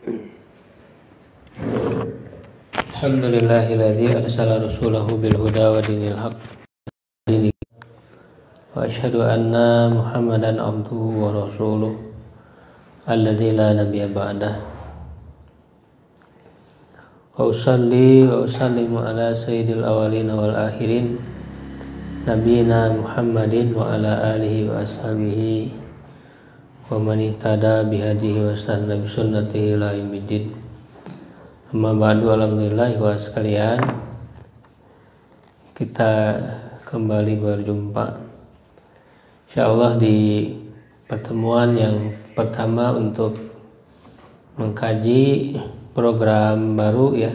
Alhamdulillahilladzi arsala rasulahu bil huda wa dinil haq wa asyhadu anna Muhammadan abduhu wa rasuluh alladzi la nabiyya ba'dah. Wa usalli wa usallimu ala sayyidil awwalin wal akhirin nabiyina Muhammadin wa ala alihi wa ashabihi wa man ihtada bihadihi wa sanna bi sunnatihi ila yaumiddin. Amma ba'du, alhamdulillah wa sekalian, kita kembali berjumpa insyaallah di pertemuan yang pertama untuk mengkaji program baru ya,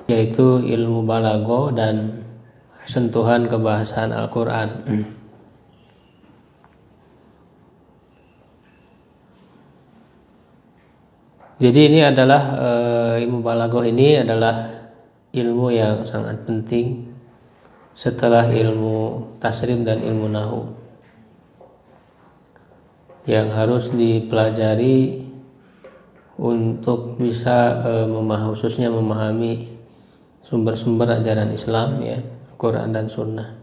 yaitu ilmu balaghah dan sentuhan kebahasaan Al-Quran. Jadi ini adalah ilmu balaghah ini adalah ilmu yang sangat penting setelah ilmu tasrif dan ilmu nahwu, yang harus dipelajari untuk bisa khususnya memahami sumber-sumber ajaran Islam ya, Quran dan Sunnah.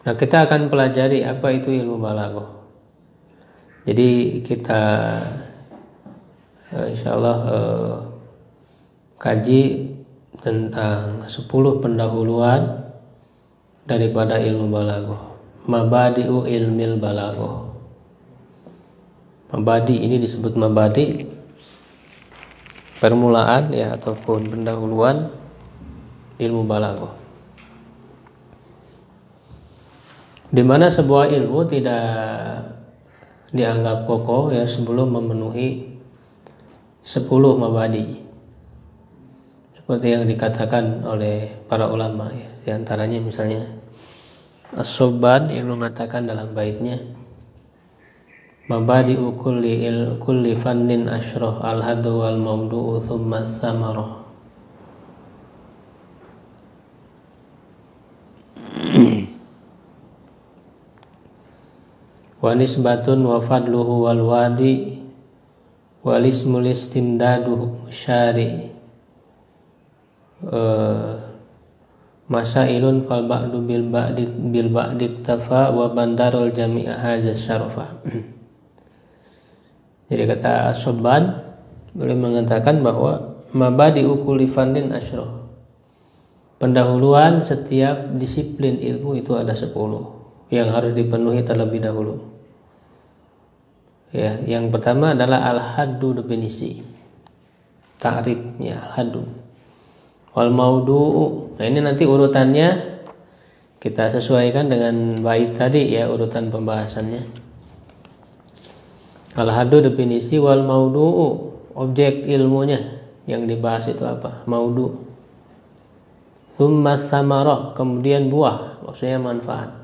Nah, kita akan pelajari apa itu ilmu balaghah. Jadi kita insyaallah kaji tentang 10 pendahuluan daripada ilmu balaghah. Mabadi'u ilmil balaghah. Mabadi ini disebut mabadi, permulaan ya, ataupun pendahuluan ilmu balaghah, di mana sebuah ilmu tidak dianggap kokoh ya sebelum memenuhi 10 mabadi, seperti yang dikatakan oleh para ulama ya. Di antaranya misalnya As-Subban yang mengatakan dalam baitnya, mabadi'u kulli fannin asyrah al-hadu wal mawdu'u thumma samarah. Wa nisbatun wa fadluhu wal wadi wal ismul istimdaduhu syari masailun fal ba'du bil ba'di tafa wa bandarul jami'a hazaz syarafa. Jadi kata As-Subban boleh mengatakan bahwa mabadi'u kulli fannin asyrah, pendahuluan setiap disiplin ilmu itu ada 10 yang harus dipenuhi terlebih dahulu. Ya, yang pertama adalah al-haddu, definisi, ta'rifnya al-haddu. Wal maudu'u. Nah, ini nanti urutannya kita sesuaikan dengan bait tadi ya, urutan pembahasannya. Al-haddu definisi, wal maudu'u objek ilmunya yang dibahas itu apa? Maudu'. Tsumma tsamarah, kemudian buah, maksudnya manfaat.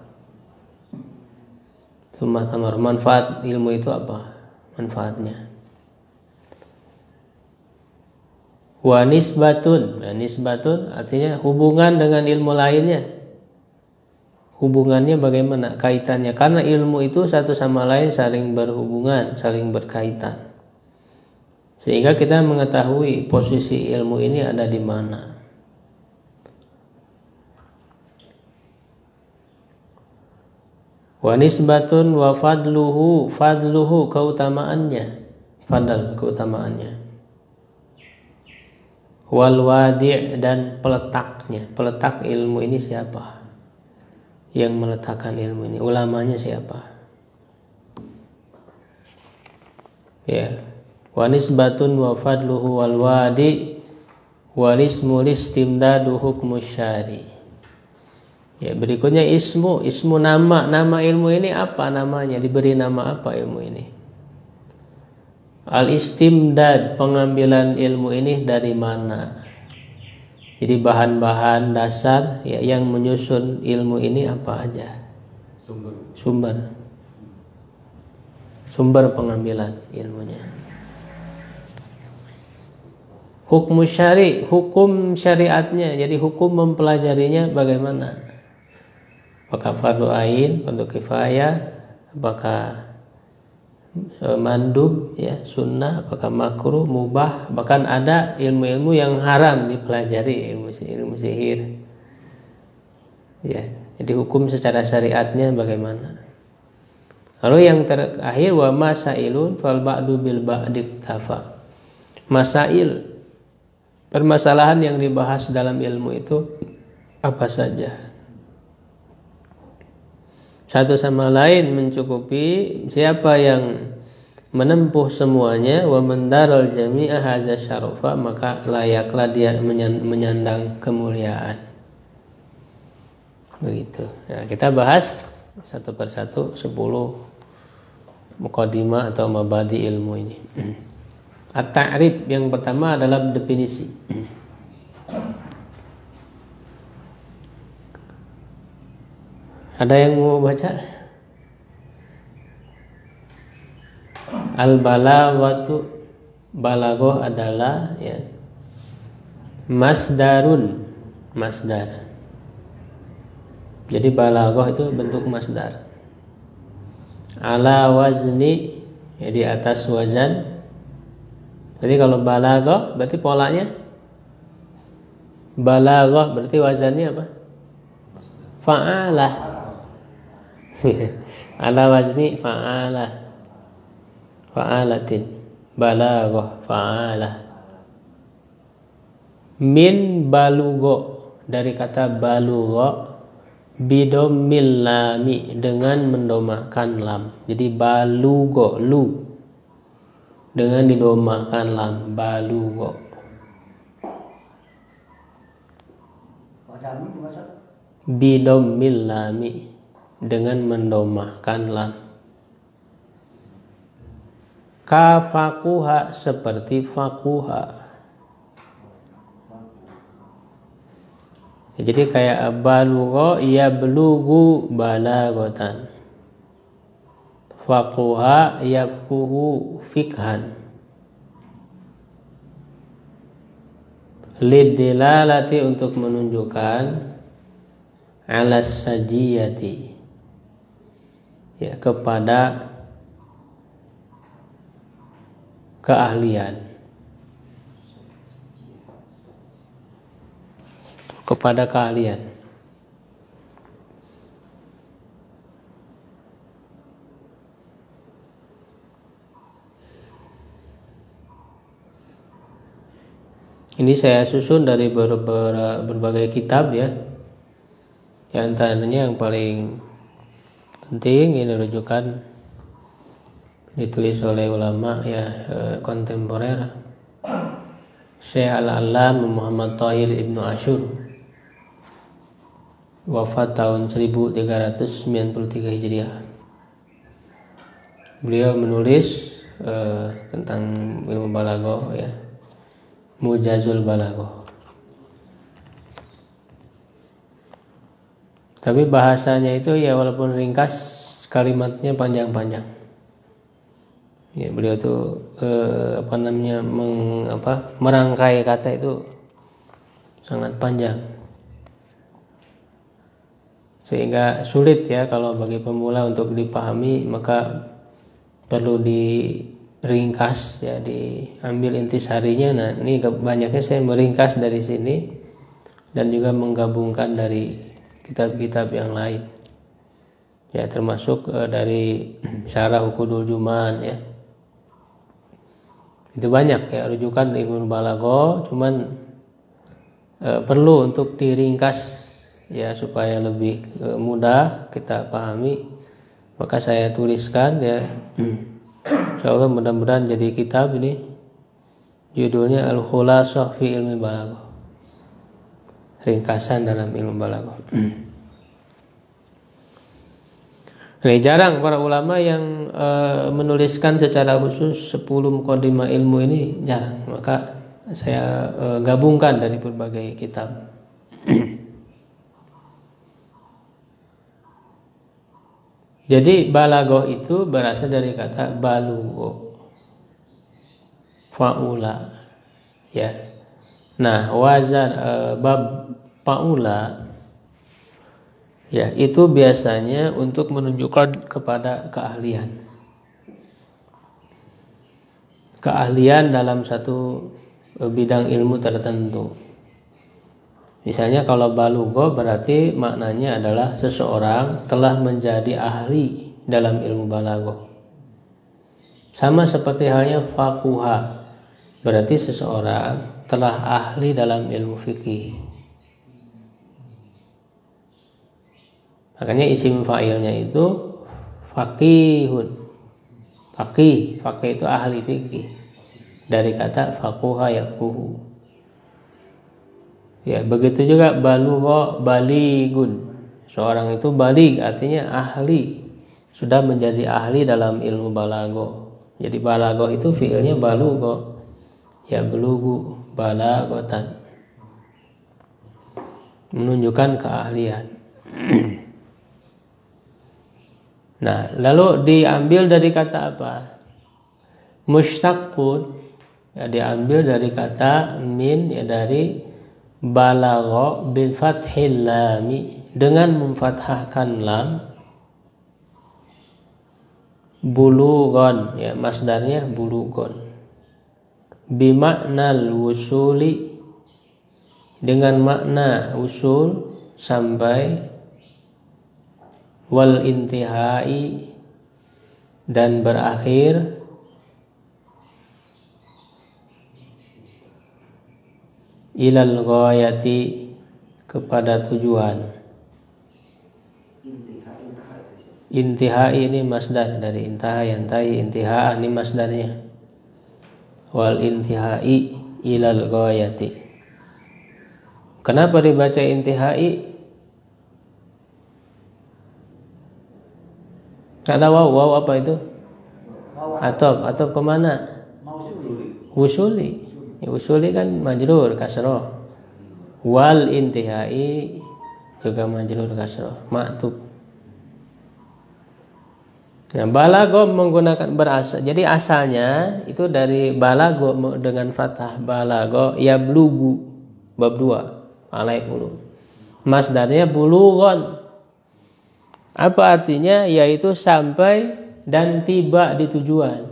Manfaat ilmu itu apa? Manfaatnya. Wa nisbatun. Nah, nisbatun artinya hubungan dengan ilmu lainnya. Hubungannya bagaimana? Kaitannya. Karena ilmu itu satu sama lain saling berhubungan, saling berkaitan. Sehingga kita mengetahui posisi ilmu ini ada di mana. Wa nisbatun wa fadluhu keutamaannya, fadl keutamaannya, wal wadi' dan peletaknya, peletak ilmu ini siapa, yang meletakkan ilmu ini, ulamanya siapa ya. Wa nisbatun wa fadluhu wal wadi' wal ismul istimdadu hukmu syari. Ya, berikutnya ismu nama ilmu ini apa namanya, diberi nama apa ilmu ini. Al-istimdad, pengambilan ilmu ini dari mana. Jadi bahan-bahan dasar ya, yang menyusun ilmu ini apa aja. Sumber pengambilan ilmunya. Hukum syari, hukum syariatnya, jadi hukum mempelajarinya bagaimana. Apakah fardu ain, fardu kifayah, apakah mandub, ya, sunnah, apakah makruh, mubah, bahkan ada ilmu-ilmu yang haram dipelajari, ilmu sihir. Ya, jadi hukum secara syariatnya bagaimana? Lalu yang terakhir wa masailun fal ba'du bil ba'di tafa. Masail, permasalahan yang dibahas dalam ilmu itu apa saja? Satu sama lain mencukupi. Siapa yang menempuh semuanya, wa mendaral jami'ah hadza syarafa, maka layaklah dia menyandang kemuliaan. Begitu. Nah, kita bahas satu persatu 10 muqaddimah atau mabadi ilmu ini. At-ta'rif yang pertama adalah definisi. Ada yang mau baca? Al-balaghatu, balaghah adalah, ya, masdarun, masdar. Jadi balaghah itu bentuk masdar. Ala wazni, ya, di atas wazan. Jadi kalau balaghah berarti polanya balaghah, berarti wazannya apa? Fa'alah. Ala wazni fa'alah, fa'alatin, balaghah, fa'alah. Min balugho, dari kata balugho, bidomil lami, dengan mendomakan lam. Jadi balugho, lu, dengan didomakan lam, balugho. Bidomil lami, dengan mendomakan lam. Ka fakuha, seperti fakuha. Jadi kayak balugho, ya belugu balagotan. Fakuha yafkuhu fikhan. Lidilalati, untuk menunjukkan, alas sajiyati, ya, kepada keahlian, kepada keahlian. Ini saya susun dari berbagai kitab, ya. Yang antaranya yang paling penting ini rujukan ditulis oleh ulama, ya, kontemporer, Syekh Al-Allam Muhammad Thahir Ibnu Ashur, wafat tahun 1393 Hijriah. Beliau menulis tentang ilmu balaghah, ya, Mujazul Balaghah. Tapi bahasanya itu, ya, walaupun ringkas, kalimatnya panjang-panjang. Ya, beliau tuh merangkai kata itu sangat panjang, sehingga sulit, ya, kalau bagi pemula untuk dipahami, maka perlu diringkas, ya, diambil intisarinya. Nah, ini banyaknya saya meringkas dari sini dan juga menggabungkan dari kitab-kitab yang lain, ya, termasuk dari Syarah Uqudul Juman, ya. Itu banyak, ya, rujukan ilmu balaghah, cuman perlu untuk diringkas, ya, supaya lebih mudah kita pahami. Maka saya tuliskan, ya, insyaallah mudah-mudahan jadi kitab ini. Judulnya Al-Khulasah fi Ilmi Balaghah, ringkasan dalam ilmu balaghah. Ini jarang para ulama yang menuliskan secara khusus 10 muqaddimah ilmu ini, jarang. Maka saya gabungkan dari berbagai kitab. Jadi balaghah itu berasal dari kata balugho, faula, ya. Nah, wazan bab faula, ya, itu biasanya untuk menunjukkan kepada keahlian. keahlian dalam satu bidang ilmu tertentu. Misalnya kalau balugho berarti maknanya adalah seseorang telah menjadi ahli dalam ilmu balagho. Sama seperti halnya faquha, berarti seseorang telah ahli dalam ilmu fikih. Makanya isim fa'ilnya itu faqihun. Faqih itu ahli fikih. Dari kata faquha yaquhu. Ya, begitu juga balugha baligun. Seorang itu balig artinya ahli, sudah menjadi ahli dalam ilmu balagho. Jadi balagho itu fiilnya balugha. Ya belugu balagotan, menunjukkan keahlian. Nah, lalu diambil dari kata apa? Mushtaqun, ya diambil dari kata min, ya dari balagha bil fathil lami, dengan memfathahkan lam. Bulugon, ya masdarnya bulugon. Bimaknal wusuli, dengan makna usul sampai, wal intihai, dan berakhir, ilal ghayati, kepada tujuan. Intihai ini masdar dari intaha, yantahi, intihaa ini masdarnya. Wal intihai ilal ghayati. Kenapa dibaca intihai? Karena waw apa itu? Atop kemana? Usuli. Ya, usuli kan majrur kasroh. Wal intihai juga majrur kasroh, ma'tub. Nah, balagho menggunakan berasal. Jadi asalnya itu dari balagho dengan fathah balagho yablugu, bab 2 alaik bulu. Masdarnya bulughon. Apa artinya? Yaitu sampai dan tiba di tujuan,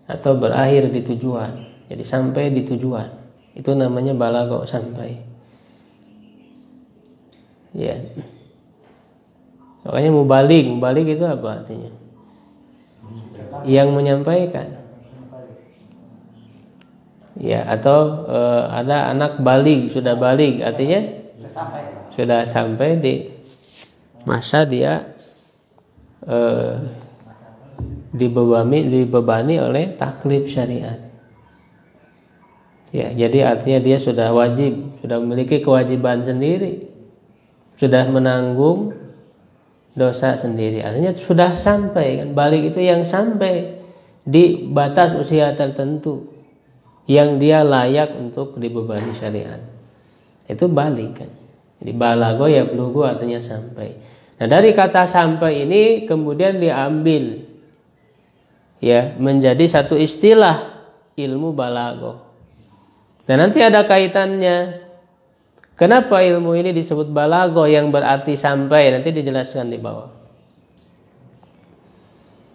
atau berakhir di tujuan. Jadi sampai di tujuan. Itu namanya balagho, sampai. Ya. Makanya mubalik itu apa artinya? Yang menyampaikan. Ya, atau ada anak balik, sudah balik, artinya sudah sampai di masa dia dibebani oleh taklif syariat. Ya, jadi artinya dia sudah wajib, sudah memiliki kewajiban sendiri, sudah menanggung dosa sendiri. Artinya sudah sampai, kan? Balik itu yang sampai di batas usia tertentu yang dia layak untuk dibebani syariat. Itu balik, kan? Jadi balagho ya blugu artinya sampai. Nah, dari kata sampai ini kemudian diambil, ya, menjadi satu istilah ilmu balagho. Dan nanti ada kaitannya. Kenapa ilmu ini disebut balagho yang berarti sampai? Nanti dijelaskan di bawah.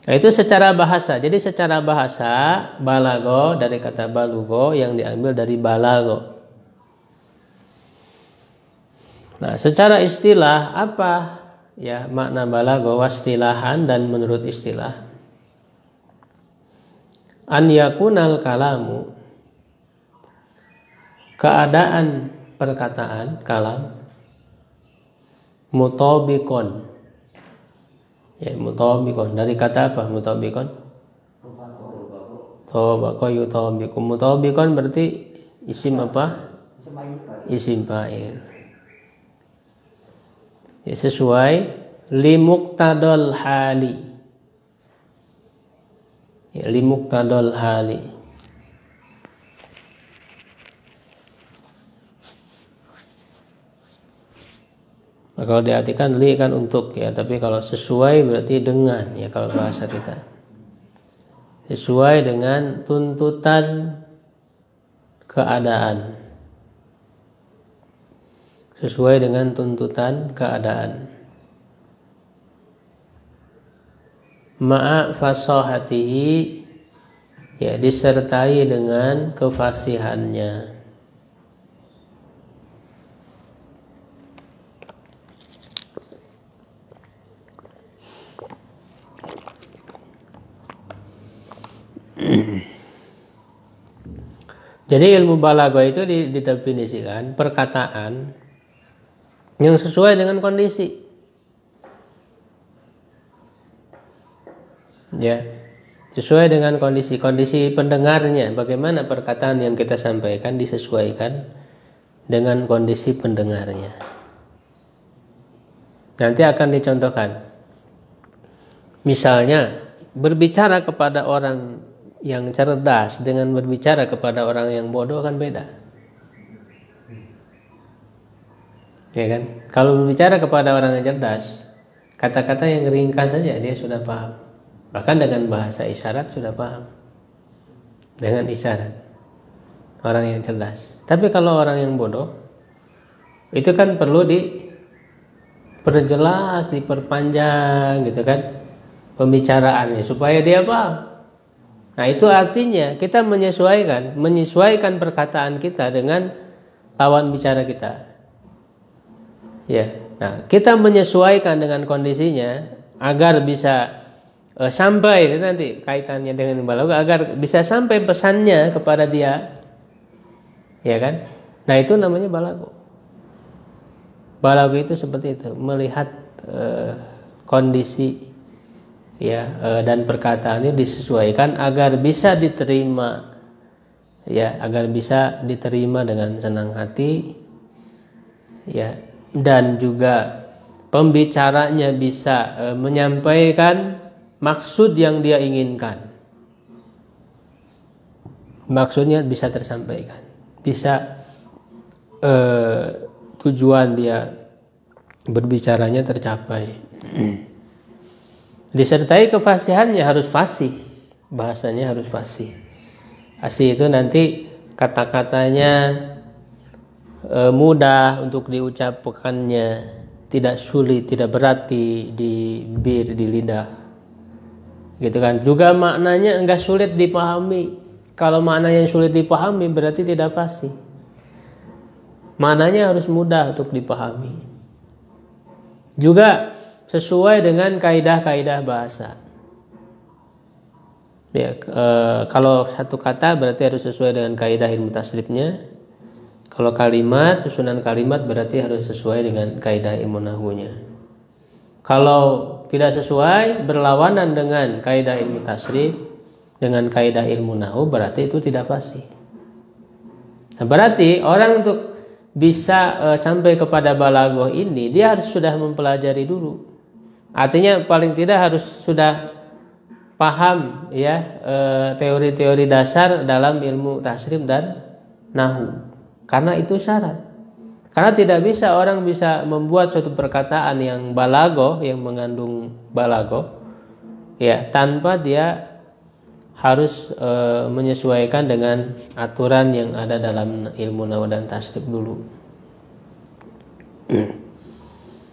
Nah, itu secara bahasa. Jadi secara bahasa balagho dari kata balugho yang diambil dari balagho. Nah, secara istilah apa? Ya, makna balagho wastilahan dan menurut istilah. An yakunal kalamu, keadaan perkataan kalam, mutabikon. Ya, mutabikon dari kata apa mutabikon? Tabaqo yutabikum. Mutabikon berarti isim apa? Isim fa'il. Ya, sesuai li muqtadal hali. Ya, li muqtadal hali. Nah, kalau diartikan li kan untuk, ya, tapi kalau sesuai berarti dengan, ya, kalau bahasa kita. Sesuai dengan tuntutan keadaan. Sesuai dengan tuntutan keadaan. Ma'a fasahatihi, ya disertai dengan kefasihannya. Jadi ilmu balaghah itu didefinisikan perkataan yang sesuai dengan kondisi. Ya, sesuai dengan kondisi pendengarnya. Bagaimana perkataan yang kita sampaikan disesuaikan dengan kondisi pendengarnya. Nanti akan dicontohkan. Misalnya berbicara kepada orang yang cerdas dengan berbicara kepada orang yang bodoh kan beda. Ya kan? Kalau berbicara kepada orang yang cerdas, kata-kata yang ringkas saja dia sudah paham. Bahkan dengan bahasa isyarat sudah paham. Dengan isyarat. Orang yang cerdas. Tapi kalau orang yang bodoh, itu kan perlu diperjelas, diperpanjang gitu kan pembicaraannya supaya dia paham. Nah, itu artinya kita menyesuaikan perkataan kita dengan lawan bicara kita. Ya. Nah, kita menyesuaikan dengan kondisinya agar bisa sampai nanti kaitannya dengan balaghah, agar bisa sampai pesannya kepada dia. Ya kan? Nah, itu namanya balaghah. Balaghah itu seperti itu, melihat kondisi ya dan perkataannya disesuaikan agar bisa diterima, ya, agar bisa diterima dengan senang hati, ya, dan juga pembicaranya bisa menyampaikan maksud yang dia inginkan. Maksudnya bisa tersampaikan, bisa tujuan dia berbicaranya tercapai. Disertai kefasihannya, harus fasih, bahasanya harus fasih. Fasih itu nanti kata-katanya mudah untuk diucapkannya, tidak sulit, tidak berat di bibir, di lidah, gitu kan. Juga maknanya enggak sulit dipahami. Kalau maknanya sulit dipahami berarti tidak fasih. Maknanya harus mudah untuk dipahami. Juga sesuai dengan kaidah-kaidah bahasa. Ya, kalau satu kata berarti harus sesuai dengan kaidah ilmu tasrifnya. Kalau kalimat, susunan kalimat berarti harus sesuai dengan kaidah ilmu nahwunya. Kalau tidak sesuai, berlawanan dengan kaidah ilmu tasrif, dengan kaidah ilmu nahwu, berarti itu tidak fasih. Nah, berarti orang untuk bisa sampai kepada balaghah ini, dia harus sudah mempelajari dulu. Artinya paling tidak harus sudah paham ya teori-teori dasar dalam ilmu tasrif dan nahwu. Karena itu syarat. Karena tidak bisa orang bisa membuat suatu perkataan yang balaghah, yang mengandung balaghah, ya, tanpa dia harus menyesuaikan dengan aturan yang ada dalam ilmu nahwu dan tasrif dulu.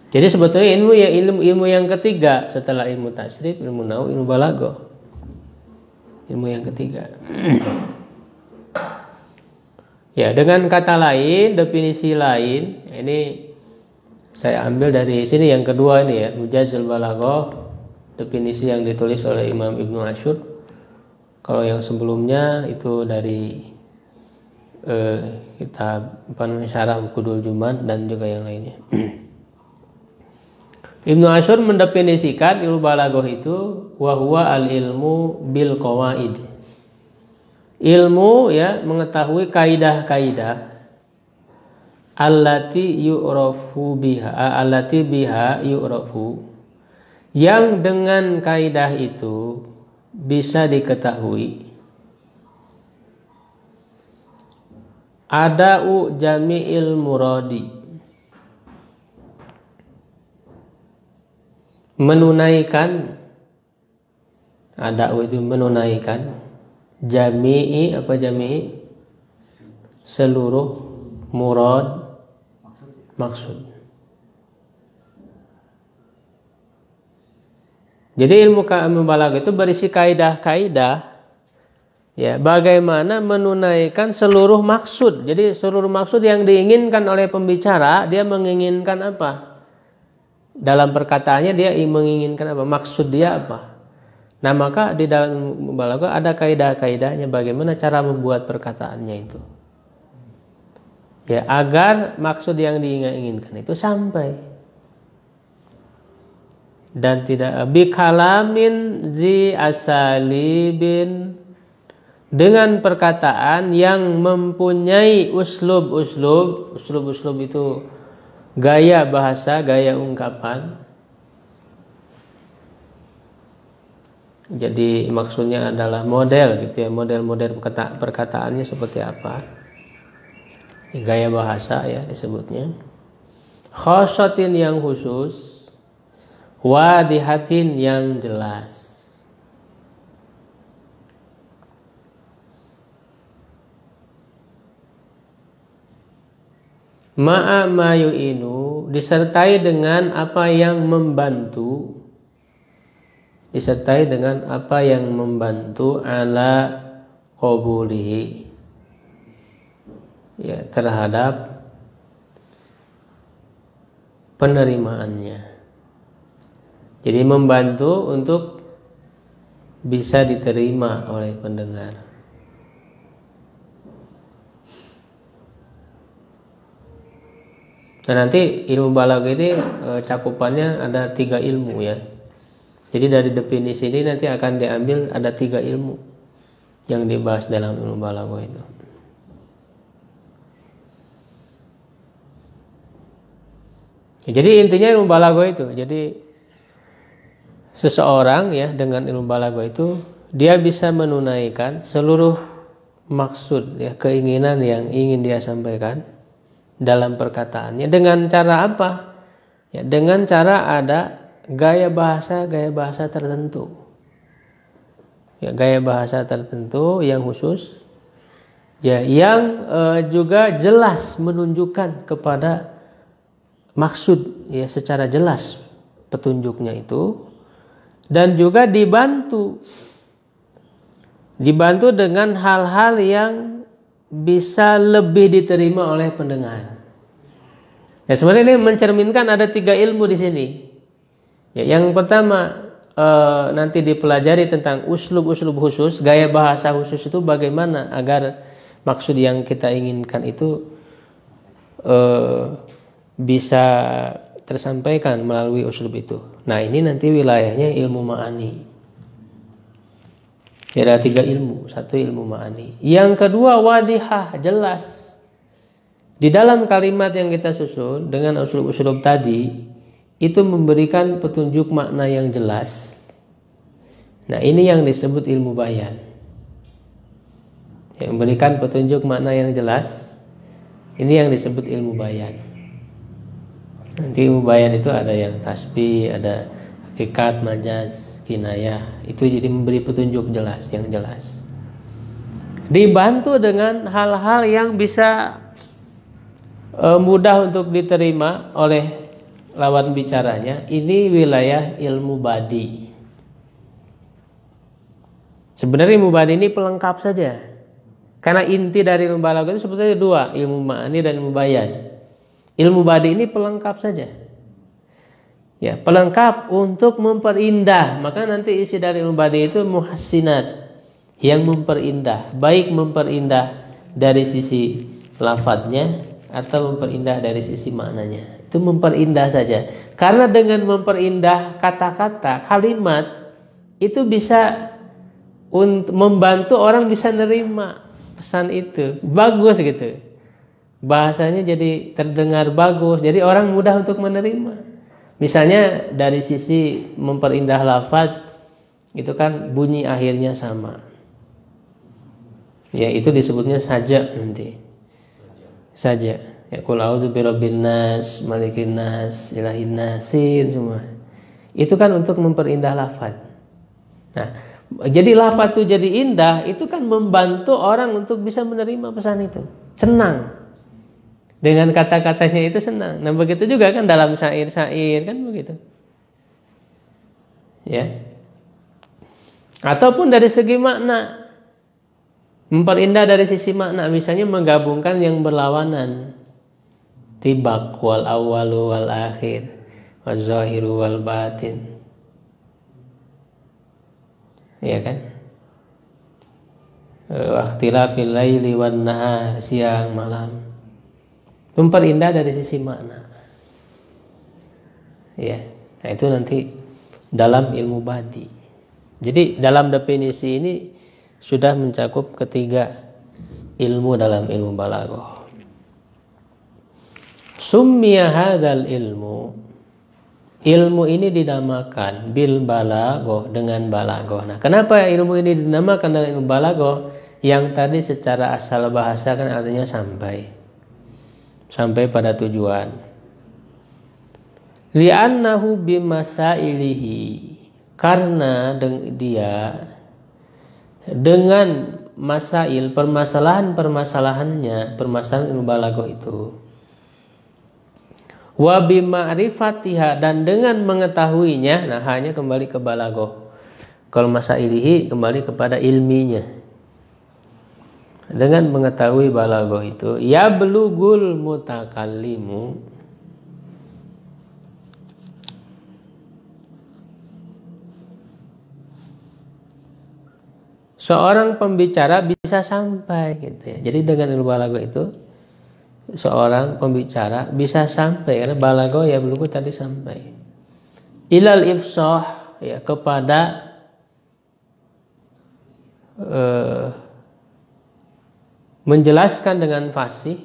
Jadi sebetulnya ilmu yang ketiga setelah ilmu tasrif, ilmu nahwu, ilmu balaghah. Ilmu yang ketiga. Ya, dengan kata lain, definisi lain, ini saya ambil dari sini yang kedua ini ya, Mujazul Balaghah, definisi yang ditulis oleh Imam Ibnu Asyur. Kalau yang sebelumnya itu dari kitab Syarah Uqudul Juman dan juga yang lainnya. Ibnu Asyur mendefinisikan ilmu balaghah itu wa huwa al-ilmu bil qawaid. Ilmu ya mengetahui kaidah-kaidah allati biha yu'rafu, yang dengan kaidah itu bisa diketahui ada'u jami'il muradi, menunaikan, ada'u itu menunaikan, jami'i apa jami'i, seluruh, murad maksud. Jadi ilmu balaghah itu berisi kaidah-kaidah Ya, bagaimana menunaikan seluruh maksud. Jadi seluruh maksud yang diinginkan oleh pembicara, dia menginginkan apa? Dalam perkataannya dia menginginkan apa? Maksud dia apa? Nah, maka di dalam balaghah ada kaidah-kaidahnya bagaimana cara membuat perkataannya itu. Ya, agar maksud yang diinginkan itu sampai. Dan tidak bikalamin zi asalibin, dengan perkataan yang mempunyai uslub itu gaya bahasa, gaya ungkapan. Jadi maksudnya adalah model gitu ya, model-model perkataannya seperti apa, gaya bahasa ya disebutnya. Khosatin yang khusus, wadihatin yang jelas. Ma'a ma yu'inu, disertai dengan apa yang membantu, ala qabulihi, ya, terhadap penerimaannya. Jadi membantu untuk bisa diterima oleh pendengar. Nah, nanti ilmu balaghah ini cakupannya ada 3 ilmu ya. Jadi dari definisi ini nanti akan diambil ada 3 ilmu yang dibahas dalam ilmu balaghah itu. Jadi intinya ilmu balaghah itu, jadi seseorang ya dengan ilmu balaghah itu dia bisa menunaikan seluruh maksud ya, keinginan yang ingin dia sampaikan dalam perkataannya dengan cara apa? Ya, dengan cara ada gaya bahasa tertentu. Ya, gaya bahasa tertentu yang khusus. Ya, yang juga jelas menunjukkan kepada maksud ya secara jelas petunjuknya itu, dan juga dibantu dengan hal-hal yang bisa lebih diterima oleh pendengar. Ya, sebenarnya ini mencerminkan ada 3 ilmu di sini. Ya, yang pertama nanti dipelajari tentang uslub khusus, gaya bahasa khusus itu bagaimana agar maksud yang kita inginkan itu bisa tersampaikan melalui uslub itu. Nah, ini nanti wilayahnya ilmu ma'ani. Ada 3 ilmu, 1 ilmu ma'ani. Yang kedua wadihah, jelas. Di dalam kalimat yang kita susun dengan uslub-uslub tadi itu memberikan petunjuk makna yang jelas. Nah, ini yang disebut ilmu bayan. Yang memberikan petunjuk makna yang jelas, ini yang disebut ilmu bayan. Nanti ilmu bayan itu ada yang tasbih, ada hakikat, majaz, kinayah, itu jadi memberi petunjuk jelas, yang jelas. Dibantu dengan hal-hal yang bisa mudah untuk diterima oleh lawan bicaranya. Ini wilayah ilmu badi. Sebenarnya ilmu badi ini pelengkap saja, karena inti dari ilmu balaghah itu sebetulnya 2, ilmu ma'ani dan ilmu bayan. Ilmu badi ini pelengkap saja. Ya, pelengkap untuk memperindah. Maka nanti isi dari ilmu badi itu muhassinat, yang memperindah, baik memperindah dari sisi lafadznya atau memperindah dari sisi maknanya. Itu memperindah saja. Karena dengan memperindah kata-kata, kalimat, itu bisa membantu orang bisa nerima pesan itu. Bagus gitu. Bahasanya jadi terdengar bagus. Jadi orang mudah untuk menerima. Misalnya dari sisi memperindah lafaz itu kan bunyi akhirnya sama. Ya, itu disebutnya saja nanti. Saja. Ya, qul a'udzu birabbin nas, malikin nas, ilahin nasin, semua. Itu kan untuk memperindah lafaz. Nah, jadi lafaz itu jadi indah, itu kan membantu orang untuk bisa menerima pesan itu. Senang. Dengan kata-katanya itu senang. Nah, begitu juga kan dalam syair-syair kan begitu. Ya. Ataupun dari segi makna. Memperindah dari sisi makna, misalnya menggabungkan yang berlawanan. Tibak wal awwalu wal akhir, wal zahiru wal batin. Ya kan? Ikhtilafil laili wan nahar, siang malam. Memperindah dari sisi makna. Ya. Nah, itu nanti dalam ilmu badi. Jadi dalam definisi ini sudah mencakup ketiga ilmu dalam ilmu balaghah. Summiya hadzal ilmu. Ilmu ini dinamakan bil balaghah, dengan balaghah. Nah, kenapa ilmu ini dinamakan dengan ilmu balaghah? Yang tadi secara asal bahasa kan artinya sampai pada tujuan. Li'annahu bimasailihi, karena dia dengan masail, permasalahan-permasalahannya, permasalahan ilmu balaghah itu. Wa bima'rifatiha, dan dengan mengetahuinya. Nah, hanya kembali ke balaghah. Kalau masailihi kembali kepada ilminya. Dengan mengetahui balaghah itu, ya belugul mutakallimu, seorang pembicara bisa sampai gitu ya. Jadi dengan ilmu balaghah itu seorang pembicara bisa sampai, karena balaghah ya belum tadi sampai ilal ifsah, ya, kepada menjelaskan dengan fasih.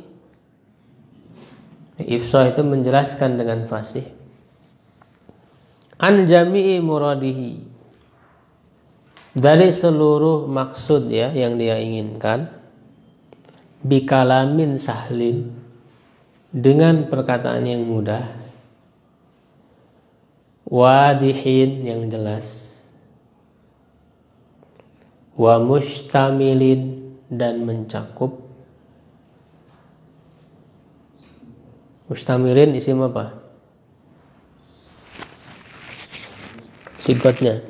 Ifsah itu menjelaskan dengan fasih. An jami'i muradihi, dari seluruh maksud ya yang dia inginkan. Bikalamin sahlin, dengan perkataan yang mudah. Wadihin, yang jelas. Wa mustamilin, dan mencakup. Mustamilin isim apa? Sigotnya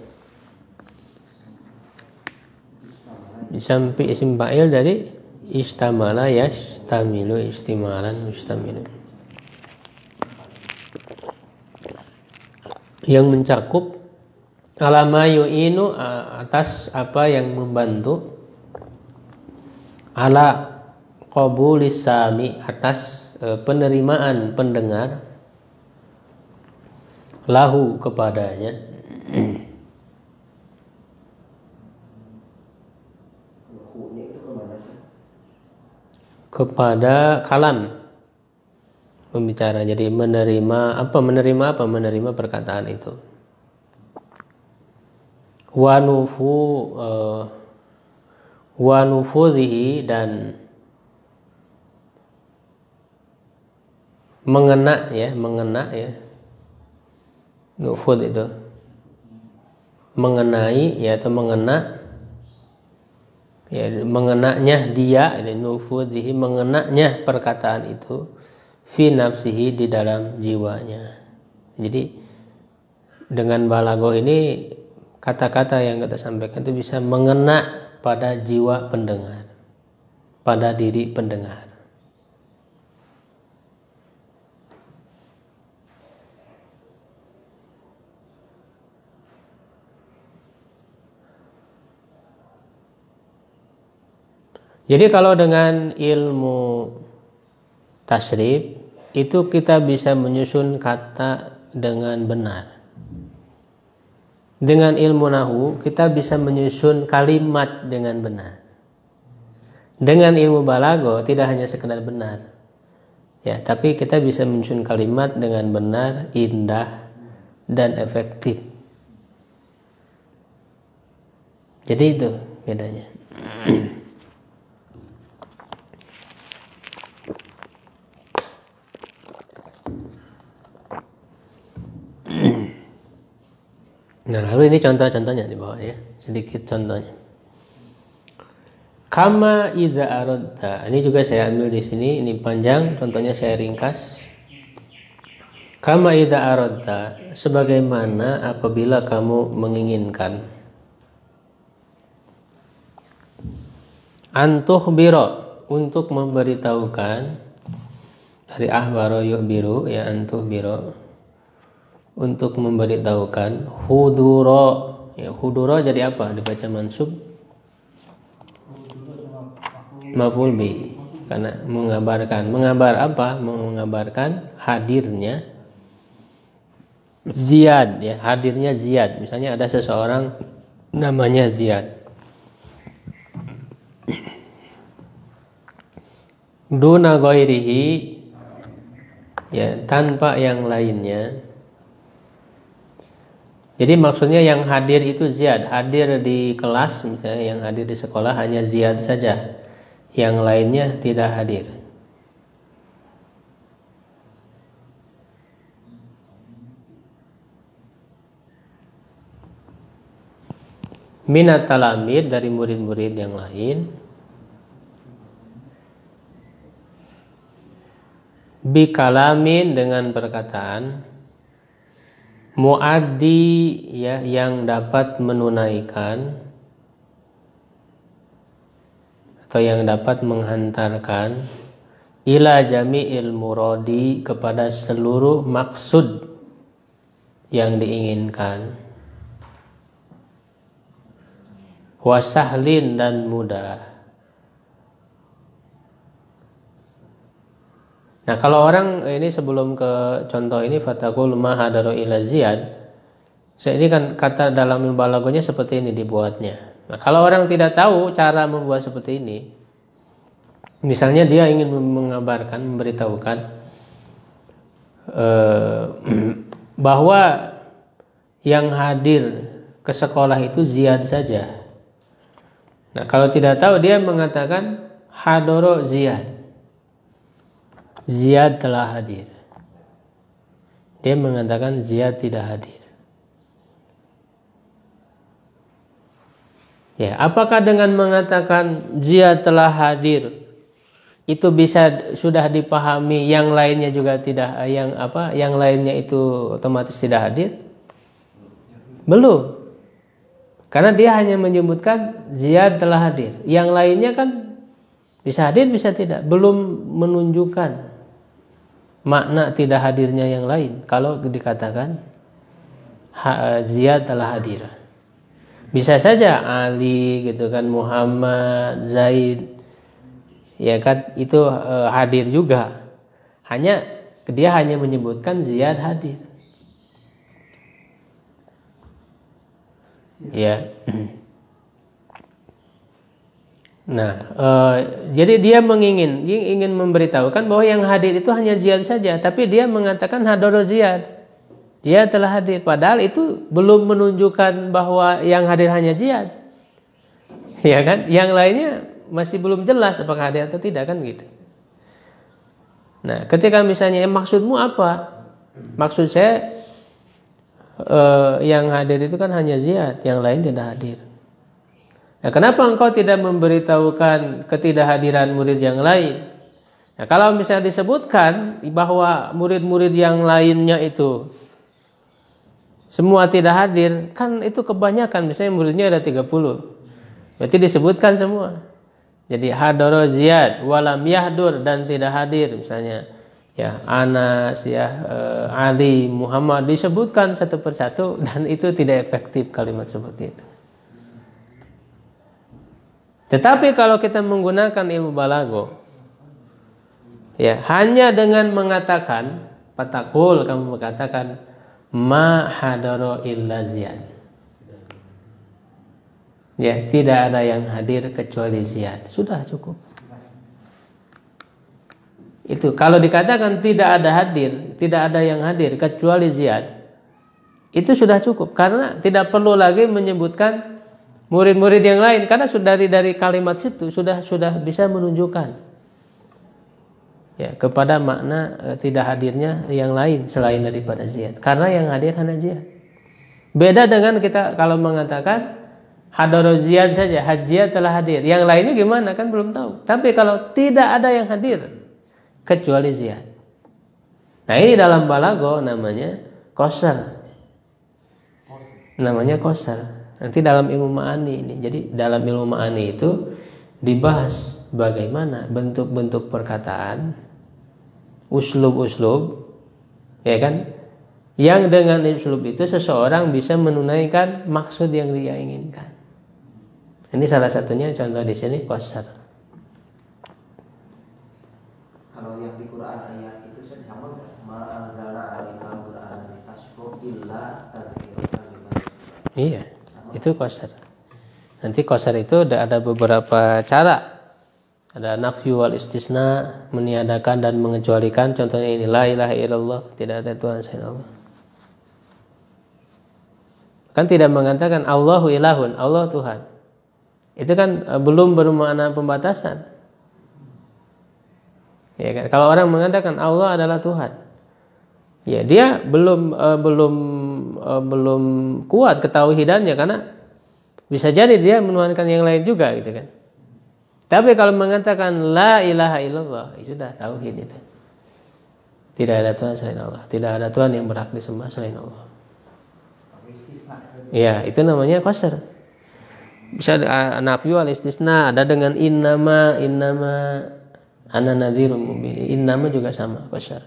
sampai isim fa'il dari istamala yastamilu, istimalan mustamilu, yang mencakup alama yu'inu, atas apa yang membantu, ala qabulis sami, atas penerimaan pendengar, lahu, kepadanya. Kepada kalam, pembicara. Jadi menerima apa? Menerima perkataan itu. Wa nufudhihi, dan mengena ya. Nufud itu mengenai ya, atau mengena ya, mengenanya dia, nufudhihi, mengenanya perkataan itu, fi nafsihi, di dalam jiwanya. Jadi dengan balaghah ini, kata-kata yang kita sampaikan itu bisa mengena pada jiwa pendengar, pada diri pendengar. Jadi kalau dengan ilmu tasrif itu kita bisa menyusun kata dengan benar. Dengan ilmu nahwu kita bisa menyusun kalimat dengan benar. Dengan ilmu balaghah tidak hanya sekedar benar, ya, tapi kita bisa menyusun kalimat dengan benar, indah, dan efektif. Jadi itu bedanya. Nah, lalu ini contoh-contohnya di bawah ya, sedikit contohnya. Kama idza aradta, ini juga saya ambil di sini, ini panjang, contohnya saya ringkas. Kama idza aradta, sebagaimana apabila kamu menginginkan. Antukhbiro, untuk memberitahukan, dari ahbaro yukhbiru, ya antukhbiro, untuk memberitahukan. Huduro, ya huduro jadi apa? Dibaca mansub maf'ul bi, karena mengabarkan. Mengabar apa? Mengabarkan hadirnya Ziyad, ya hadirnya Ziyad. Misalnya ada seseorang namanya Ziyad. Duna ghairihi, ya tanpa yang lainnya. Jadi maksudnya yang hadir itu Ziyad. Hadir di kelas misalnya, yang hadir di sekolah hanya Ziyad saja, yang lainnya tidak hadir. Minat talamid, dari murid-murid yang lain. Bikalamin, dengan perkataan. Muaddi, ya yang dapat menunaikan atau yang dapat menghantarkan. Ila jami'il muradi, kepada seluruh maksud yang diinginkan. Wasahlin, dan mudah. Nah, kalau orang ini, sebelum ke contoh ini, fataqul ma hadaru ila Ziyad, ini kan kata dalam ilmu balaghahnya seperti ini dibuatnya. Nah, kalau orang tidak tahu cara membuat seperti ini, misalnya dia ingin mengabarkan, memberitahukan bahwa yang hadir ke sekolah itu Ziyad saja. Nah, kalau tidak tahu, dia mengatakan hadoro Ziyad. Ziyad telah hadir. Dia mengatakan Ziyad tidak hadir. Ya, apakah dengan mengatakan Ziyad telah hadir itu bisa sudah dipahami yang lainnya juga tidak, yang lainnya itu otomatis tidak hadir? Belum. Karena dia hanya menyebutkan Ziyad telah hadir. Yang lainnya kan bisa hadir, bisa tidak. Belum menunjukkan makna tidak hadirnya yang lain. Kalau dikatakan Ziyad telah hadir, bisa saja Ali gitu kan, Muhammad, Zaid, ya kan, itu hadir juga. Dia hanya menyebutkan Ziyad hadir. Ya. Nah, jadi dia ingin memberitahukan bahwa yang hadir itu hanya Ziyad saja, tapi dia mengatakan hadoro Ziyad, dia telah hadir, padahal itu belum menunjukkan bahwa yang hadir hanya Ziyad, ya kan? Yang lainnya masih belum jelas apakah hadir atau tidak, kan gitu. Nah, ketika misalnya maksudmu apa? Maksud saya yang hadir itu kan hanya Ziyad, yang lain tidak hadir. Nah, kenapa engkau tidak memberitahukan ketidakhadiran murid yang lain? Nah, kalau misalnya disebutkan bahwa murid-murid yang lainnya itu semua tidak hadir, kan itu kebanyakan. Misalnya muridnya ada 30, berarti disebutkan semua. Jadi hadoro Ziyad walam yahdur, dan tidak hadir, misalnya ya Anas, ya Ali, Muhammad, disebutkan satu persatu, dan itu tidak efektif kalimat seperti itu. Tetapi kalau kita menggunakan ilmu balaghah, ya hanya dengan mengatakan fatakul, kamu mengatakan ma hadaro illa Ziyad, ya tidak ada yang hadir kecuali Ziyad, sudah cukup. Itu kalau dikatakan tidak ada yang hadir kecuali Ziyad, itu sudah cukup, karena tidak perlu lagi menyebutkan murid-murid yang lain, karena sudah dari kalimat situ sudah bisa menunjukkan ya kepada makna tidak hadirnya yang lain selain daripada Ziyad, karena yang hadir hanya Ziyad. Beda dengan kita kalau mengatakan hadoro Ziyad saja, Ziyad telah hadir, yang lainnya gimana kan belum tahu. Tapi kalau tidak ada yang hadir kecuali Ziyad, nah ini dalam balaghah namanya qasar, namanya qasar. Nanti dalam ilmu ma'ani ini. Jadi dalam ilmu ma'ani itu dibahas bagaimana bentuk-bentuk perkataan, uslub-uslub, ya kan? Yang dengan uslub itu seseorang bisa menunaikan maksud yang dia inginkan. Ini salah satunya contoh di sini qasar. Kalau yang di Quran ayat itu sama enggak? Ma anzalna 'alaikal Qur'ana litashqa illa tadhkiratan liman yakhsha. Iya, itu qasar. Nanti qasar itu ada beberapa cara. Ada nafyu wal istisna, meniadakan dan mengecualikan. Contohnya ini, la ilaha illallah, tidak ada Tuhan selain Allah. Kan tidak mengatakan Allahu ilahun, Allah Tuhan. Itu kan belum bermakna pembatasan. Ya kan? Kalau orang mengatakan Allah adalah Tuhan, ya dia belum kuat ketauhidannya, karena bisa jadi dia menuhankan yang lain juga gitu kan. Tapi kalau mengatakan la ilaha illallah, ya sudah tauhid itu. Tidak ada Tuhan selain Allah, tidak ada Tuhan yang berhak disembah selain Allah. Ya, itu namanya qasar. Bisa nafyu al istisna, ada dengan innama ana nadhirun mubin. Innama juga sama qasar.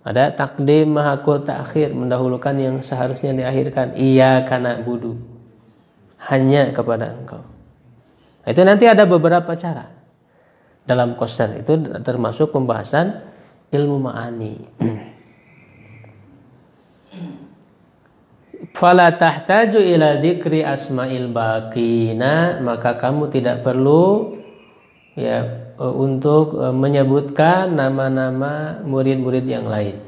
Ada takdim mahaqu ta'khir, mendahulukan yang seharusnya diakhirkan. Iyyaka na'budu, hanya kepada Engkau. Itu nanti ada beberapa cara dalam qasar, itu termasuk pembahasan ilmu ma'ani. Fala tahtaju ila dzikri asma'il baqina, maka kamu tidak perlu ya untuk menyebutkan nama-nama murid-murid yang lain.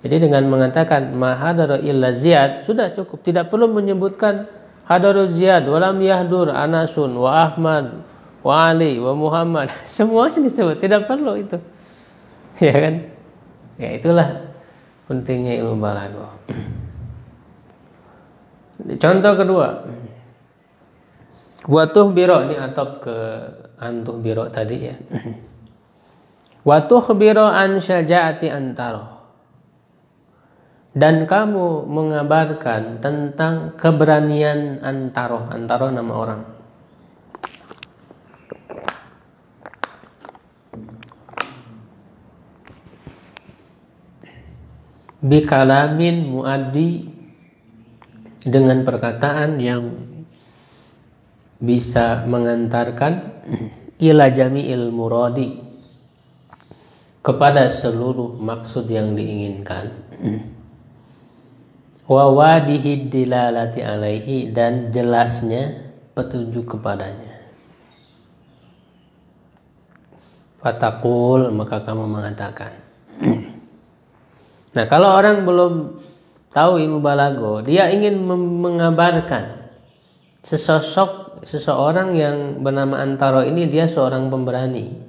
Jadi dengan mengatakan ma hadara illa Ziyad sudah cukup, tidak perlu menyebutkan hadaru Ziyad, walam yahdur Anasun wa Ahmad wa Ali wa Muhammad. Semuanya disebut, tidak perlu itu. Ya kan? Ya itulah pentingnya ilmu balaghah. Contoh kedua, watuh biro, ini atop ke antuh biro tadi ya. Watuh biro an syaja'ati antaro, dan kamu mengabarkan tentang keberanian Antaro. Antaro nama orang. Bikalamin muaddi, dengan perkataan yang bisa mengantarkan ila jami'il muradi, kepada seluruh maksud yang diinginkan. Wa wadihi dilalati alaihi, dan jelasnya petunjuk kepadanya. Fataqul, maka kamu mengatakan. Nah, kalau orang belum tahu ilmu balaghah, dia ingin mengabarkan seseorang yang bernama Antaro ini, dia seorang pemberani.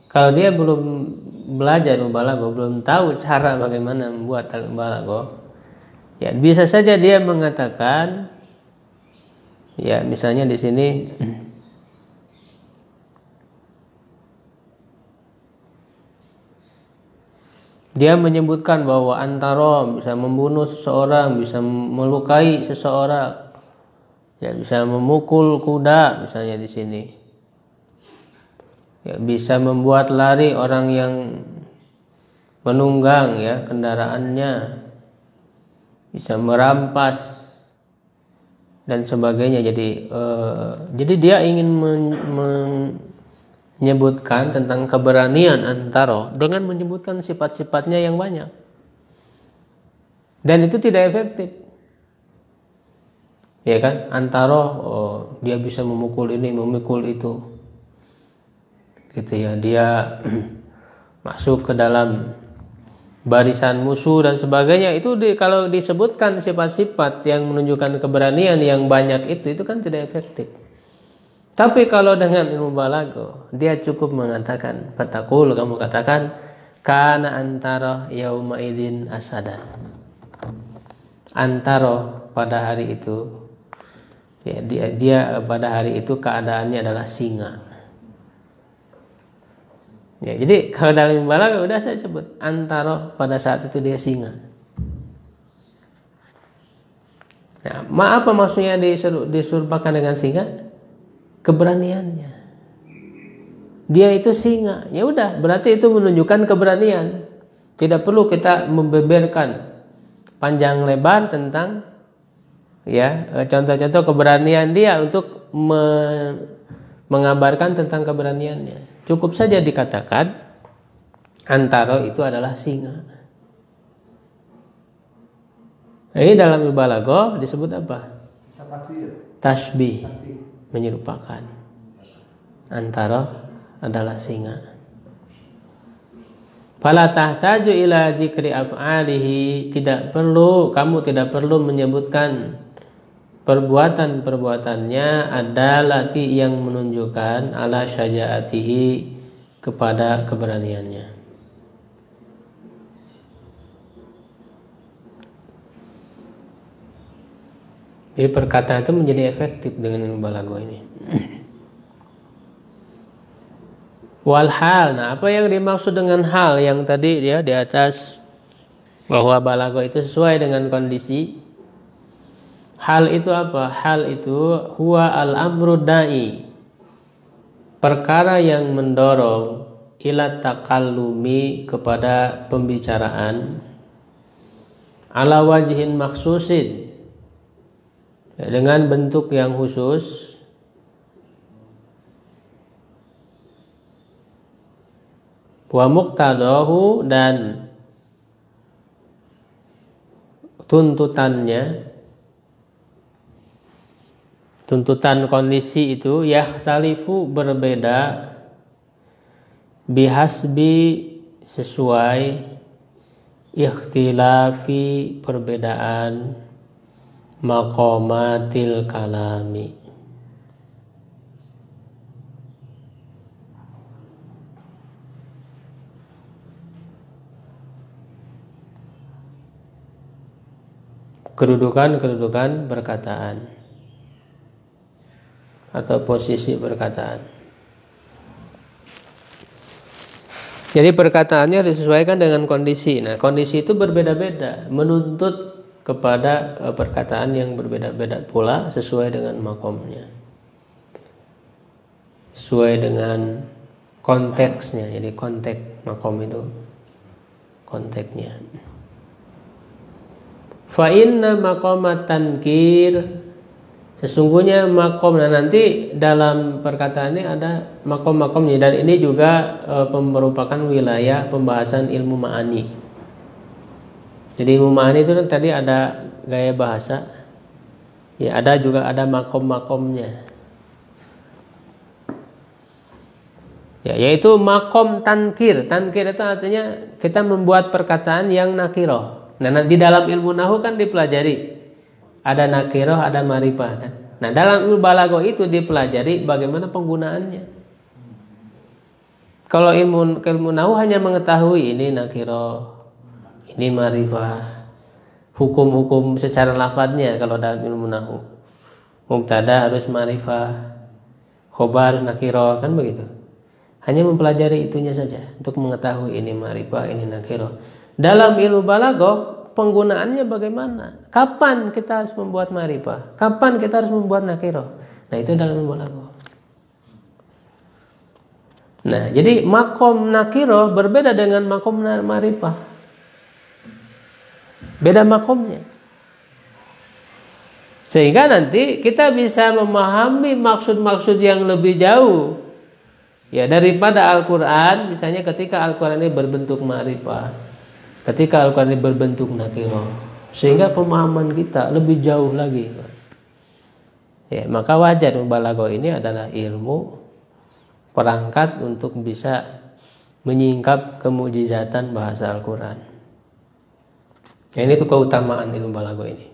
Kalau dia belum belajar ilmu balaghah, belum tahu cara bagaimana membuat ilmu balaghah, ya bisa saja dia mengatakan, ya misalnya di sini dia menyebutkan bahwa Antaro bisa membunuh seseorang, bisa melukai seseorang, ya bisa memukul kuda misalnya di sini, ya bisa membuat lari orang yang menunggang ya kendaraannya, bisa merampas dan sebagainya. Jadi dia ingin menyebutkan tentang keberanian Antaro dengan menyebutkan sifat-sifatnya yang banyak, dan itu tidak efektif, ya kan? Antaro dia bisa memukul ini, memukul itu, gitu ya. Dia masuk ke dalam barisan musuh dan sebagainya. Itu kalau disebutkan sifat-sifat yang menunjukkan keberanian yang banyak itu kan tidak efektif. Tapi kalau dengan ilmu balaghah, dia cukup mengatakan, fataqul, kamu katakan, kana Antaro yauma idzin asadan. Antaro pada hari itu, ya dia pada hari itu keadaannya adalah singa. Ya, jadi kalau dalam ilmu balaghah udah saya sebut, Antaro pada saat itu dia singa. Nah, apa maksudnya disuruhkan dengan singa? keberaniannya. Dia itu singa, ya udah, berarti itu menunjukkan keberanian. Tidak perlu kita membeberkan panjang lebar tentang contoh-contoh keberanian dia untuk mengabarkan tentang keberaniannya. Cukup saja dikatakan Antara itu adalah singa. Ini dalam Balaghah disebut apa? Tasbih, menyerupakan. Antara adalah singa. Fala tahtaju ila dzikri af'alihi, kamu tidak perlu menyebutkan perbuatan-perbuatannya adalati yang menunjukkan ala syaja'atihi, kepada keberaniannya. Jadi perkataan itu menjadi efektif dengan ilmu balaghah ini. Wal hal, nah apa yang dimaksud dengan hal yang tadi dia di atas, bahwa balaghah itu sesuai dengan kondisi. Hal itu apa? Hal itu huwa al-amru da'i, perkara yang mendorong ila takallumi, kepada pembicaraan, ala wajhin maksusin, dengan bentuk yang khusus, wa muqtadahu, dan tuntutan kondisi itu yakhtalifu, berbeda, bihasbi, sesuai, ikhtilafi, perbedaan, maqamatil kalami, kedudukan perkataan atau posisi perkataan. Jadi perkataannya disesuaikan dengan kondisi. Nah, kondisi itu berbeda-beda, menuntut kepada perkataan yang berbeda-beda pula, sesuai dengan makomnya, sesuai dengan konteksnya. Jadi konteks makom itu konteksnya. Fa inna maqamat tankir, sesungguhnya makom. Nah, nanti dalam perkataan ini ada makom-makomnya, dan ini juga merupakan wilayah pembahasan ilmu ma'ani. Jadi ilmu ma'ani itu tadi ada gaya bahasa, ya ada makom-makomnya. Ya, yaitu makom tankir. Tankir itu artinya kita membuat perkataan yang nakirah. Nah, di dalam ilmu nahwu kan dipelajari ada nakirah, ada ma'rifah kan. Nah, dalam ilmu balaghah itu dipelajari bagaimana penggunaannya. Kalau ilmu nahwu hanya mengetahui ini nakirah, ini ma'rifah, hukum-hukum secara lafadznya. Kalau dalam ilmu nahwu, mubtada harus ma'rifah, khobar harus nakirah, kan begitu. Hanya mempelajari itunya saja untuk mengetahui ini ma'rifah, ini nakirah. Dalam ilmu balaghah penggunaannya bagaimana? Kapan kita harus membuat ma'rifah? Kapan kita harus membuat nakirah? Nah, itu dalam ilmu balaghah. Nah, jadi makom nakirah berbeda dengan makom ma'rifah. Beda makomnya. Sehingga nanti kita bisa memahami maksud-maksud yang lebih jauh, ya, daripada Al-Quran. Misalnya ketika Al-Quran ini berbentuk ma'rifah, ketika Al-Quran ini berbentuk nakirah, sehingga pemahaman kita lebih jauh lagi. Ya, maka wajar balaghah ini adalah ilmu perangkat untuk bisa menyingkap kemujizatan bahasa Al-Quran. Ya, ini tuh keutamaan ilmu balaghah ini.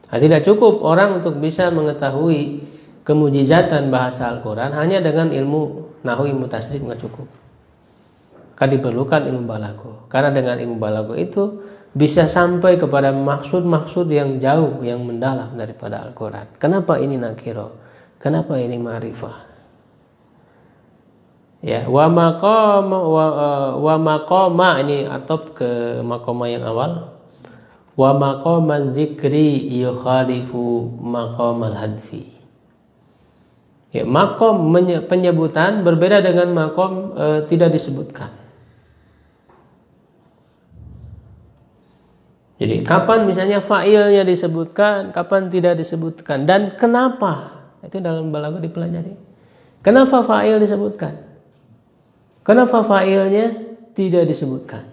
Nah, tidak cukup orang untuk bisa mengetahui kemujizatan bahasa Al-Quran hanya dengan ilmu nahwu, ilmu tasrif, nggak cukup. Kan diperlukan ilmu balaghah. Karena dengan ilmu balaghah itu bisa sampai kepada maksud-maksud yang jauh, yang mendalam daripada Al-Quran. Kenapa ini nakirah? Kenapa ini ma'rifah? Ya, wa maqama ini atop ke maqama yang awal. Wa maqaman dzikri yukhalifu maqamal hadfi. Ya, makom penyebutan berbeda dengan makom tidak disebutkan. Jadi kapan misalnya fa'ilnya disebutkan, kapan tidak disebutkan, dan kenapa? Itu dalam balaghah dipelajari. Kenapa fa'il disebutkan? Kenapa fa'ilnya tidak disebutkan?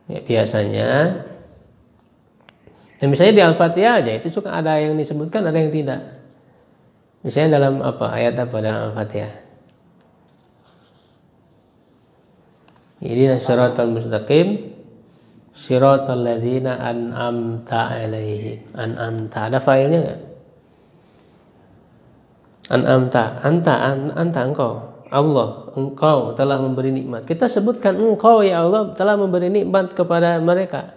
Ya, biasanya, dan misalnya di Al-Fatihah aja itu suka ada yang disebutkan, ada yang tidak. Misalnya dalam ayat apa dalam Al-Fatihah? Ihdinas siratal mustaqim, siratal ladzina an'amta 'alaihim. An'amta ada failnya enggak? An'amta, anta engkau. Allah, engkau telah memberi nikmat. Kita sebutkan engkau ya Allah telah memberi nikmat kepada mereka.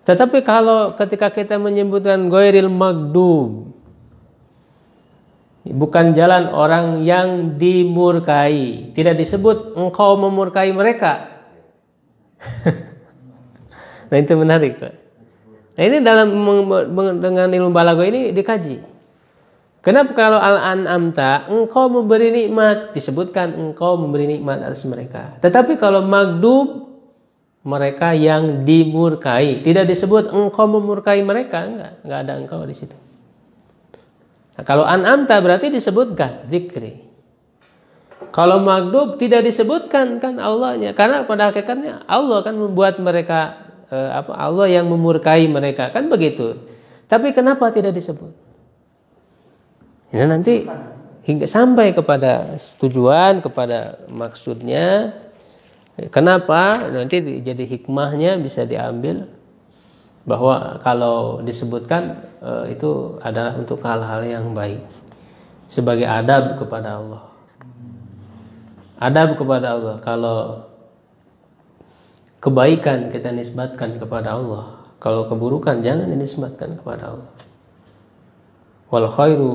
Tetapi kalau ketika kita menyebutkan ghairil maghdub, bukan jalan orang yang dimurkai, tidak disebut engkau memurkai mereka. Nah itu menarik tuh. Nah ini dalam dengan ilmu balaghah ini dikaji. Kenapa kalau al-an'amta engkau memberi nikmat, disebutkan engkau memberi nikmat atas mereka. Tetapi kalau maghdub, mereka yang dimurkai, tidak disebut engkau memurkai mereka, enggak ada engkau di situ. Nah, kalau an'amta berarti disebutkan zikri. Kalau maghdub tidak disebutkan kan Allahnya, karena pada hakikatnya Allah kan membuat mereka Allah yang memurkai mereka kan begitu. Tapi kenapa tidak disebut? Ini nanti hingga sampai kepada tujuan, kepada maksudnya. Kenapa? Nanti jadi hikmahnya bisa diambil bahwa kalau disebutkan itu adalah untuk hal-hal yang baik, sebagai adab kepada Allah. Adab kepada Allah. Kalau kebaikan kita nisbatkan kepada Allah, kalau keburukan jangan dinisbatkan kepada Allah. Wal khairu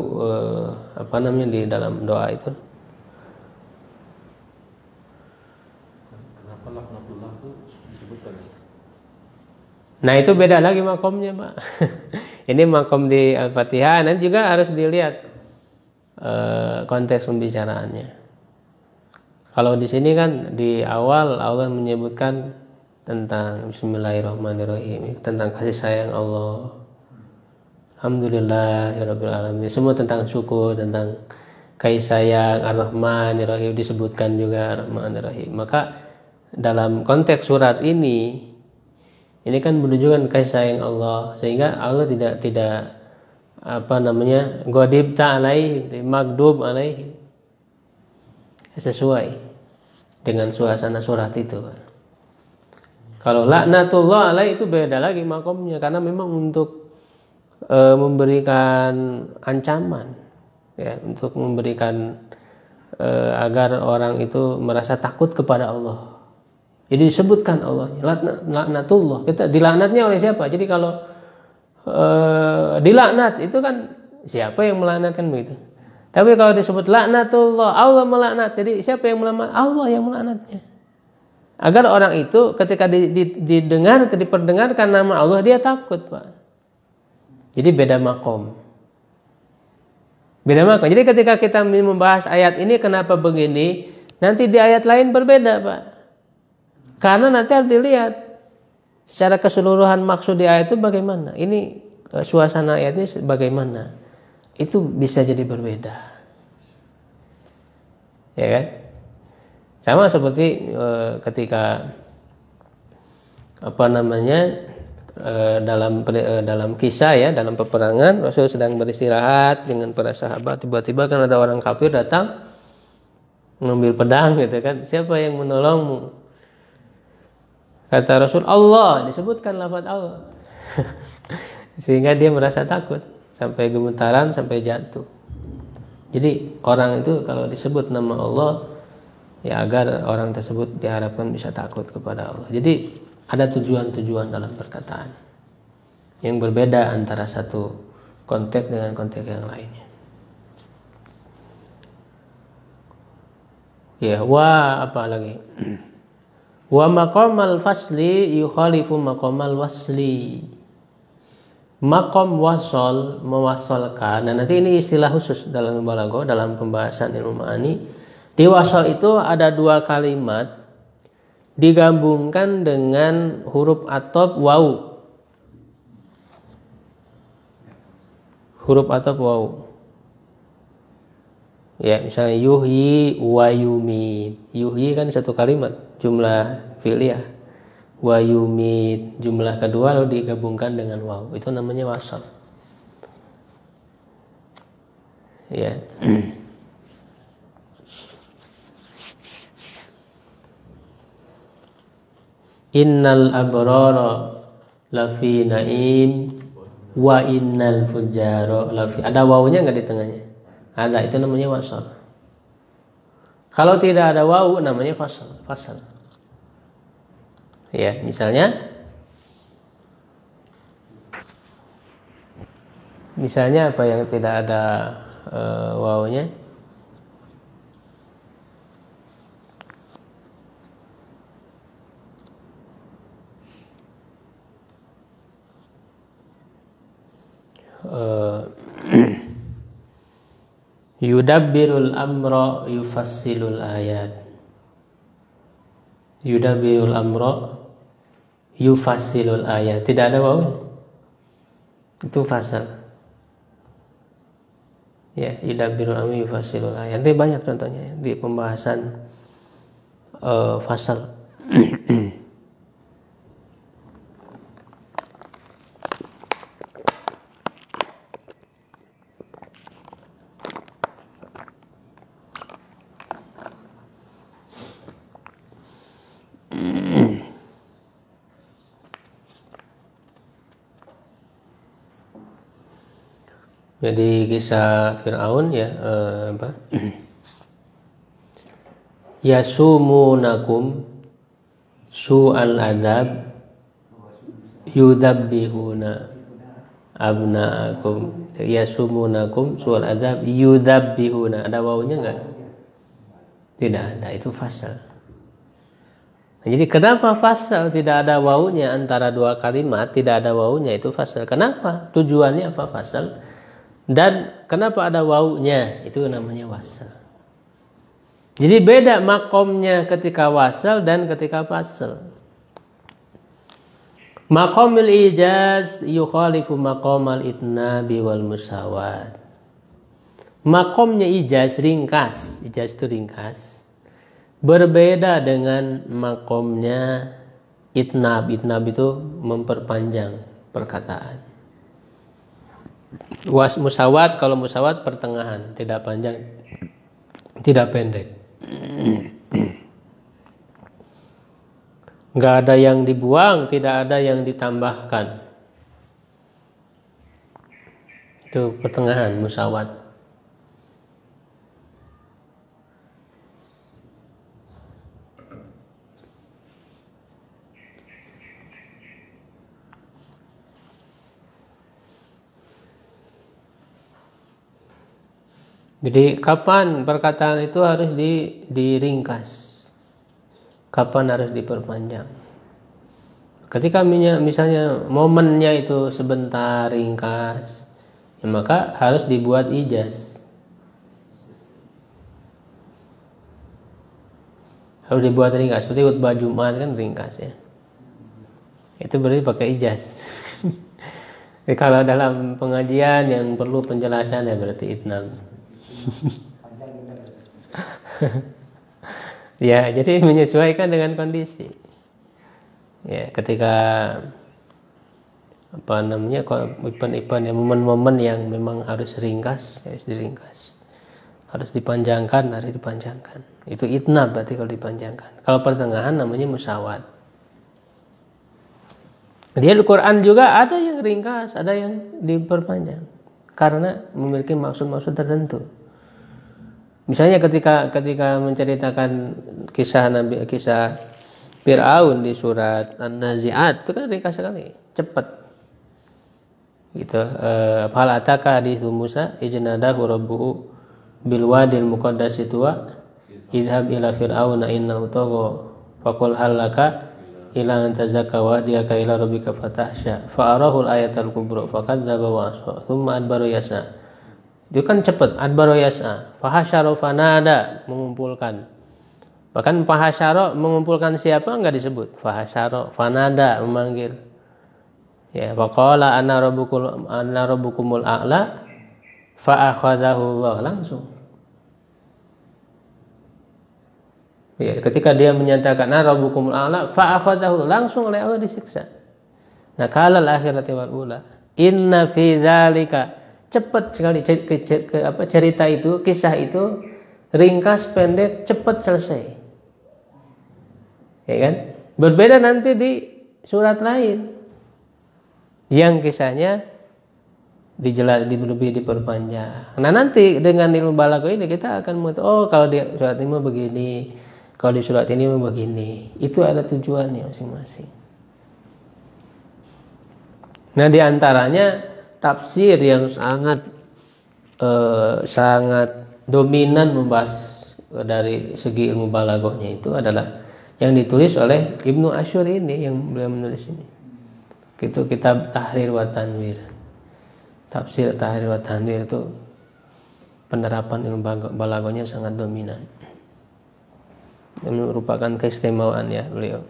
di dalam doa itu. Kenapa laknatullah itu disebutkan? Nah itu beda lagi makomnya Pak. Ini makom di Al-Fatihah, nanti juga harus dilihat konteks pembicaraannya. Kalau di sini kan di awal Allah menyebutkan tentang Bismillahirrahmanirrahim, tentang kasih sayang Allah. Alhamdulillahirabbil alamin. Semua tentang syukur, tentang kasih sayang Ar-Rahmanir-Rahim disebutkan juga Ar-Rahmanir-Rahim. Maka dalam konteks surat ini kan menunjukkan kasih sayang Allah, sehingga Allah tidak ghadibta alaihi, maghdub alaihi, sesuai dengan suasana surat itu. Kalau laknatullah alaihi itu beda lagi makomnya, karena memang untuk memberikan ancaman, ya, untuk memberikan agar orang itu merasa takut kepada Allah. Jadi disebutkan Allah, laknatullah. Kita dilaknatnya oleh siapa? Jadi kalau dilaknat itu kan siapa yang melaknatkan begitu. Tapi kalau disebut laknatullah, Allah melaknat. Jadi siapa yang melaknat? Allah yang melaknatnya. Agar orang itu ketika diperdengarkan nama Allah dia takut, Pak. Jadi beda makom. Beda makom. Jadi ketika kita membahas ayat ini kenapa begini, nanti di ayat lain berbeda, Pak. Karena nanti harus dilihat secara keseluruhan maksud di ayat itu bagaimana. Ini suasana ayat ini bagaimana. Itu bisa jadi berbeda. Ya kan? Sama seperti ketika dalam kisah ya, dalam peperangan Rasul sedang beristirahat dengan para sahabat, tiba-tiba kan ada orang kafir datang mengambil pedang gitu kan. Siapa yang menolongmu? Kata Rasul, Allah, disebutkan lafaz Allah. Sehingga dia merasa takut sampai gemetaran, sampai jatuh. Jadi orang itu kalau disebut nama Allah, ya agar orang tersebut diharapkan bisa takut kepada Allah. Jadi ada tujuan-tujuan dalam perkataan yang berbeda antara satu konteks dengan konteks yang lainnya. Ya, apa lagi? Wa maqamal fasli yukhalifu maqamal wasli. Maqam wasol, mewasolkan. Dan nanti ini istilah khusus dalam balaghah, dalam pembahasan ilmu ma'ani. Di wasol itu ada 2 kalimat digabungkan dengan huruf atop waw. Huruf atop waw. Ya, misalnya yuhyi wa yumit. Yuhyi kan 1 kalimat, jumlah fi'liyah. Wa yumit, jumlah kedua lalu digabungkan dengan waw. Itu namanya wasal. Ya. Innal abrara lafi naim wa innal fujjara lafi. Ada wawunya enggak di tengahnya? Ada, itu namanya wasal. Kalau tidak ada wawu namanya fasal. Ya, misalnya apa yang tidak ada wawunya? Yudabbirul amra yufassilul ayat. Yudabbirul amra yufassilul ayat. Tidak ada wawu. Itu fasal. Ya, yudabbirul amra yufassilul ayat. Nanti banyak contohnya di pembahasan fasal. Jadi kisah Fir'aun ya apa? Yasumunakum su'al adzab yudzabbihuna abna'akum. Yasumunakum su'al adzab yudzabbihuna. Ada wawunya enggak? Tidak ada, itu fasal. Nah, jadi kenapa fasal tidak ada wawunya antara 2 kalimat, tidak ada wawunya, itu fasal. Kenapa? Tujuannya apa fasal? Dan kenapa ada wawunya? Itu namanya wasal. Jadi beda makomnya ketika wasal dan ketika fasal. Maqamul ijaz yukhalifu maqamal itnabi wal musawat. Makomnya ijaz ringkas, ijaz itu ringkas. Berbeda dengan makomnya itnab. Itnab itu memperpanjang perkataan. Musawat, kalau musawat pertengahan, tidak panjang, tidak pendek. Nggak ada yang dibuang, tidak ada yang ditambahkan. Itu pertengahan, musawat. Jadi kapan perkataan itu harus diringkas? Kapan harus diperpanjang? Ketika misalnya momennya itu sebentar ringkas, ya maka harus dibuat ijaz. Harus dibuat ringkas. Seperti khutbah Jumat kan ringkas ya. Itu berarti pakai ijaz. Jadi kalau dalam pengajian yang perlu penjelasan ya berarti itnab. Ya, jadi menyesuaikan dengan kondisi. Ya, ketika apa namanya, event-event yang momen-momen yang memang harus ringkas, harus diringkas. Harus dipanjangkan, harus dipanjangkan. Itu itnab berarti kalau dipanjangkan. Kalau pertengahan namanya musawat. Di Al-Quran juga ada yang ringkas, ada yang diperpanjang karena memiliki maksud-maksud tertentu. Misalnya ketika menceritakan kisah Fir'aun di surat An-Nazi'at itu kan ringkas sekali, cepat. Gitu. Fal ataka haditsu Musa ijnadahu rabbuhu bil wadil muqaddasi tuwa idhab ila fir'auna innahu tagha Faqul halaka ila an tazakka wa ahdiyaka ila rabbika fatahsya fa arahul ayatal kubra fakadzdzaba wa asfa tsumma adbara yas'a. Itu kan cepat, adbara yas'a. Fahasyara fanada, mengumpulkan. Bahkan fahasyara mengumpulkan siapa enggak disebut. Fahasyara fanada, memanggil. Ya, faqala ana rabbukumul a'la fa akhadhahu Allah, langsung. Ya, ketika dia menyatakan ana rabbukumul a'la fa akhadhahu, langsung oleh Allah disiksa. Nah, kalal akhirati wal ula. Inna fi dzalika, cepat sekali cerita itu, kisah itu ringkas, pendek, cepat selesai. Ya kan? Berbeda nanti di surat lain yang kisahnya lebih diperpanjang. Nah, nanti dengan ilmu balaghah ini kita akan mengetahui, oh kalau di surat ini begini, kalau di surat ini begini. Itu ada tujuannya masing-masing. Nah, di antaranya tafsir yang sangat dominan membahas dari segi ilmu balaghahnya itu adalah yang ditulis oleh Ibnu Asyur ini, yang beliau menulis ini. Itu kitab Tahrir wa Tanwir. Tafsir Tahrir wa Tanwir itu penerapan ilmu balaghahnya sangat dominan. Ini merupakan keistimewaan ya beliau.